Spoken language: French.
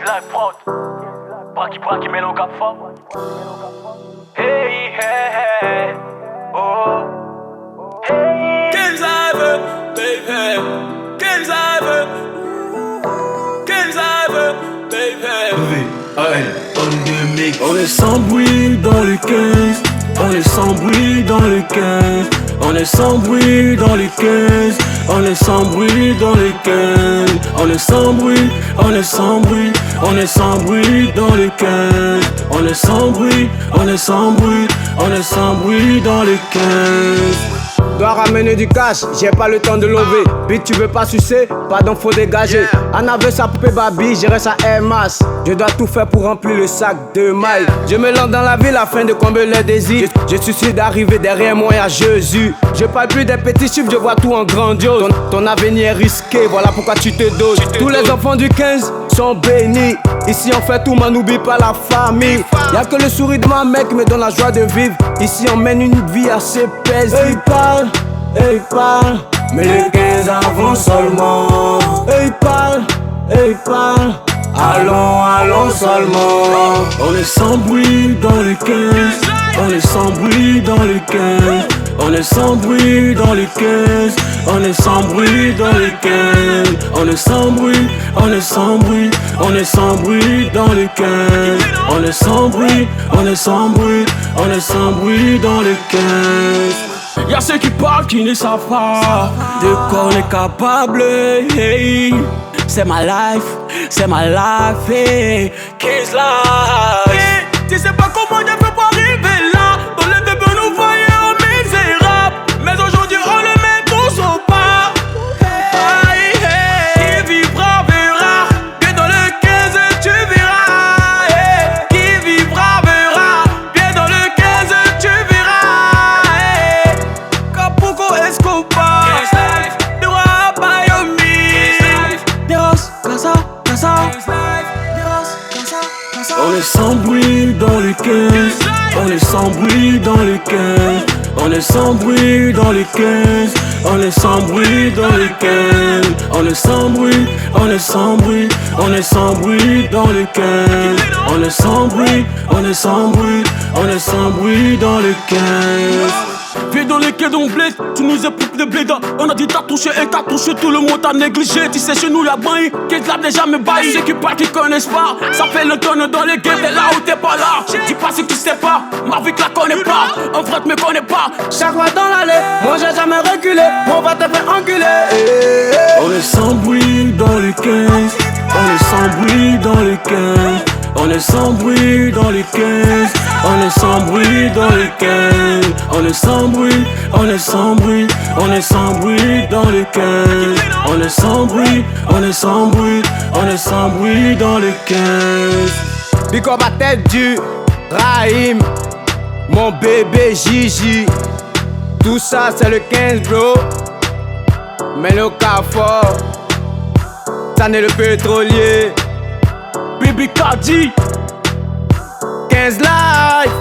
live prod. Braki melo cap fort. Hey, hey, hey. Oh. Hey. Quels aveux, baby. Quels aveux. Quels aveux, baby. On est sans bruit dans les 15. On est sans bruit dans les 15. On est sans bruit dans les 15. On est sans bruit dans les 15. On est sans bruit, on est sans bruit. On est sans bruit dans les 15. On est sans bruit, on est sans bruit. On est sans bruit dans les 15. Dois ramener du cash, j'ai pas le temps de lever. Bitch, tu veux pas sucer, pardon, faut dégager. Anna veut sa poupée Barbie, j'irai sa Air Max. Je dois tout faire pour remplir le sac de mailles. Je me lance dans la ville afin de combler les désirs. Je suis sûr d'arriver derrière moi, y'a Jésus. Je parle plus des petits chiffres, je vois tout en grandiose. Ton avenir est risqué, voilà pourquoi tu te doses. Tous les enfants du 15 sont bénis. Ici on fait tout, mais n'oublie pas la famille. Y'a que le sourire de ma mec qui me donne la joie de vivre. Ici on mène une vie assez paisible. Il parle, mais les 15 avancent seulement. Il parle, allons seulement. On est sans bruit dans les 15. On est sans bruit dans les 15. On est sans bruit dans les 15. On est sans bruit dans les 15. On est sans bruit, on est sans bruit. On est sans bruit dans les 15. On est sans bruit, on est sans bruit. On est sans bruit dans les 15. Y'a ceux qui parlent qui ne savent pas de quoi on est capable. Hey. C'est ma life, hey. Kids life. Hey, tu sais pas comment j'ai fait pour arriver là. Dans le début nous voyons misérables, mais aujourd'hui on le met tous au pas. Hey, hey. Qui vivra verra, bien dans le 15 tu verras. Hey. Qui vivra verra, bien dans le 15 tu verras. Hey. Capuco Escobar, de roi Bayomi, de Ross, Casa. On est sans bruit dans les 15. On est sans bruit dans les 15. On est sans bruit dans les 15. On est sans bruit dans les 15. On est sans bruit, on est sans bruit. On est sans bruit dans les 15. On est sans bruit, on est sans bruit. On est sans bruit dans les 15. Viens dans les quais on bled, tu nous époupes de bled. On a dit t'as touché et t'as touché, tout le monde t'a négligé. Tu sais chez nous la baille, qu'est-ce l'a déjà me baille. Ceux qui parlent qui connaissent pas, ça fait le tonne dans les games. T'es là où t'es pas là, dis pas ce que tu sais pas. Ma vie que la connais pas, un vrai te me connaît pas. Chaque fois dans l'allée, moi j'ai jamais reculé. On va te faire enculer. On est sans bruit dans les 15. On est sans bruit dans les 15. On est sans bruit dans les 15. On est sans bruit dans les 15. On est sans bruit, on est sans bruit. On est sans bruit dans les 15. On est sans bruit, on est sans bruit. On est sans bruit dans les 15. Big up à tête du Rahim, mon bébé Gigi. Tout ça c'est le 15 bro. Mais le Carrefour, ça n'est le pétrolier. Baby Cardi 15 live.